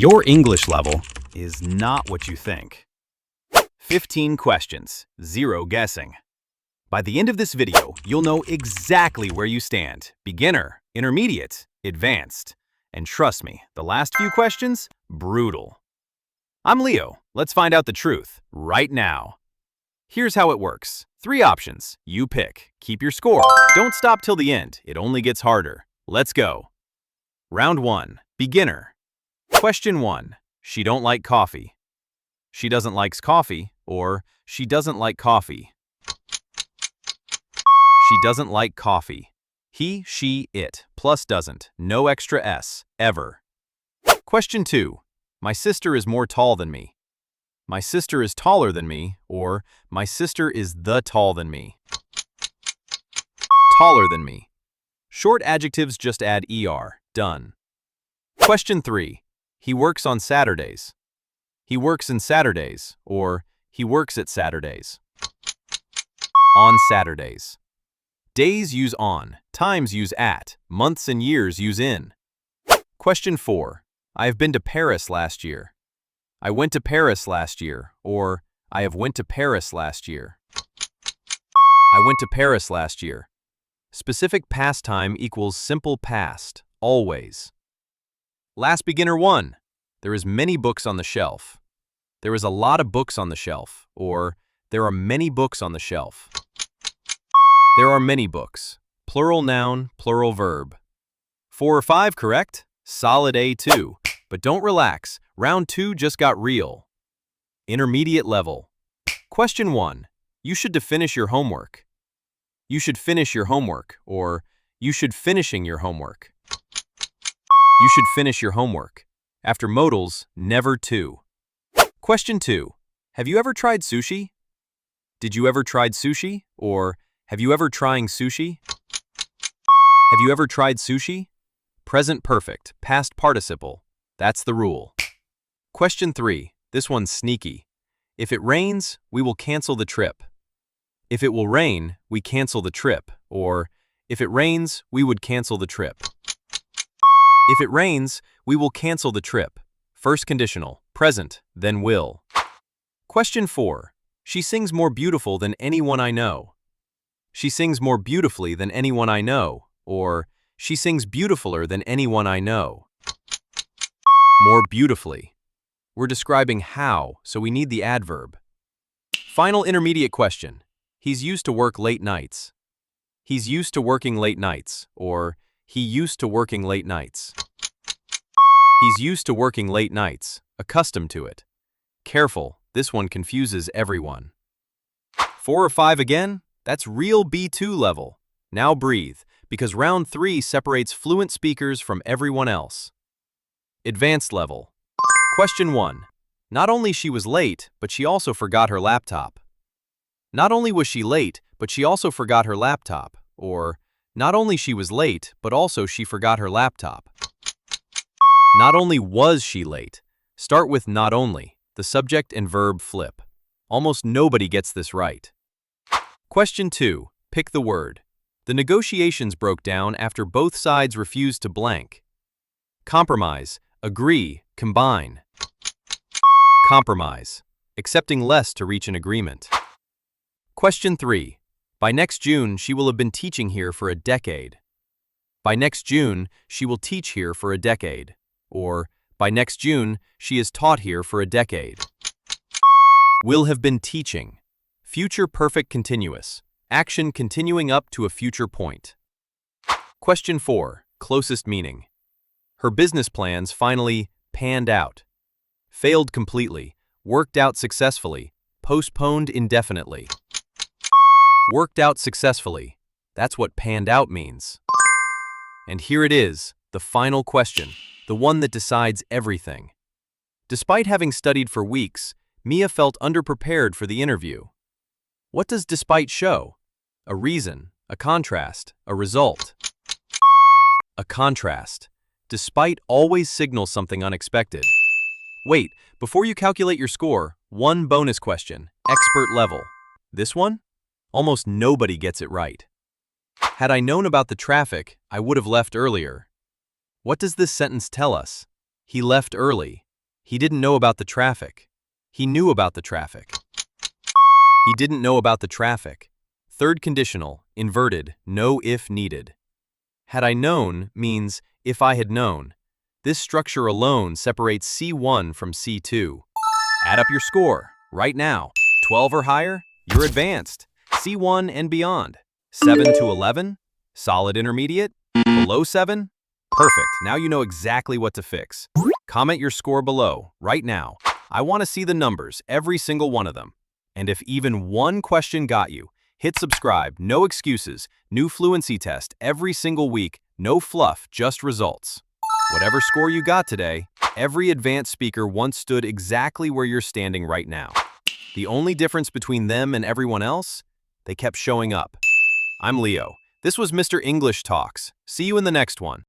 Your English level is not what you think. 15 questions, 0 guessing. By the end of this video, you'll know exactly where you stand: beginner, intermediate, advanced. And trust me, the last few questions, brutal. I'm Leo. Let's find out the truth right now. Here's how it works. 3 options. You pick. Keep your score. Don't stop till the end. It only gets harder. Let's go. Round 1. Beginner. Question 1. She don't like coffee. She doesn't likes coffee, or she doesn't like coffee. She doesn't like coffee. He, she, it, plus doesn't, no extra S, ever. Question 2. My sister is more tall than me. My sister is taller than me, or my sister is the tall than me. Taller than me. Short adjectives just add ER, done. Question 3. He works on Saturdays. He works in Saturdays, or he works at Saturdays. On Saturdays. Days use on, times use at, months and years use in. Question 4. I have been to Paris last year. I went to Paris last year, or I have went to Paris last year. I went to Paris last year. Specific past time equals simple past, always. Last beginner 1. There is many books on the shelf. There is a lot of books on the shelf, or there are many books on the shelf. There are many books. Plural noun, plural verb. 4 or 5 correct? Solid A2. But don't relax. Round 2 just got real. Intermediate level. Question 1. You should finish your homework. You should finish your homework, or you should finishing your homework. You should finish your homework. After modals, never to. Question 2. Have you ever tried sushi? Did you ever tried sushi, or have you ever trying sushi? Have you ever tried sushi? Present perfect, past participle. That's the rule. Question 3. This one's sneaky. If it rains, we will cancel the trip. If it will rain, we cancel the trip. Or, if it rains, we would cancel the trip. If it rains, we will cancel the trip. First conditional, present, then will. Question 4. She sings more beautiful than anyone I know. She sings more beautifully than anyone I know, or she sings beautifuler than anyone I know. More beautifully. We're describing how, so we need the adverb. Final intermediate question. He's used to work late nights. He's used to working late nights, or he used to working late nights. He's used to working late nights, accustomed to it. Careful, this one confuses everyone. 4 or 5 again? That's real B2 level. Now breathe, because round 3 separates fluent speakers from everyone else. Advanced level. Question 1. Not only she was late, but she also forgot her laptop. Not only was she late, but she also forgot her laptop. Or, not only she was late, but also she forgot her laptop. Not only was she late. Start with not only. The subject and verb flip. Almost nobody gets this right. Question 2. Pick the word. The negotiations broke down after both sides refused to blank. Compromise, agree, combine. Compromise. Accepting less to reach an agreement. Question 3. By next June, she will have been teaching here for a decade. By next June, she will teach here for a decade. Or, by next June, she is taught here for a decade. Will have been teaching. Future perfect continuous. Action continuing up to a future point. Question 4. Closest meaning. Her business plans finally panned out. Failed completely. Worked out successfully. Postponed indefinitely. Worked out successfully. That's what panned out means. And here it is, the final question, the one that decides everything. Despite having studied for weeks, Mia felt underprepared for the interview. What does despite show? A reason, a contrast, a result. A contrast. Despite always signals something unexpected. Wait, before you calculate your score, one bonus question, expert level. This one? Almost nobody gets it right. Had I known about the traffic, I would have left earlier. What does this sentence tell us? He left early. He didn't know about the traffic. He knew about the traffic. He didn't know about the traffic. Third conditional, inverted, no if needed. Had I known means if I had known. This structure alone separates C1 from C2. Add up your score, right now. 12 or higher, you're advanced. C1 and beyond. 7 to 11, solid intermediate. Below 7, perfect. Now you know exactly what to fix. Comment your score below, right now. I want to see the numbers, every single one of them. And if even one question got you, hit subscribe, no excuses, new fluency test every single week, no fluff, just results. Whatever score you got today, every advanced speaker once stood exactly where you're standing right now. The only difference between them and everyone else? They kept showing up. I'm Leo. This was Mr. English Talks. See you in the next one.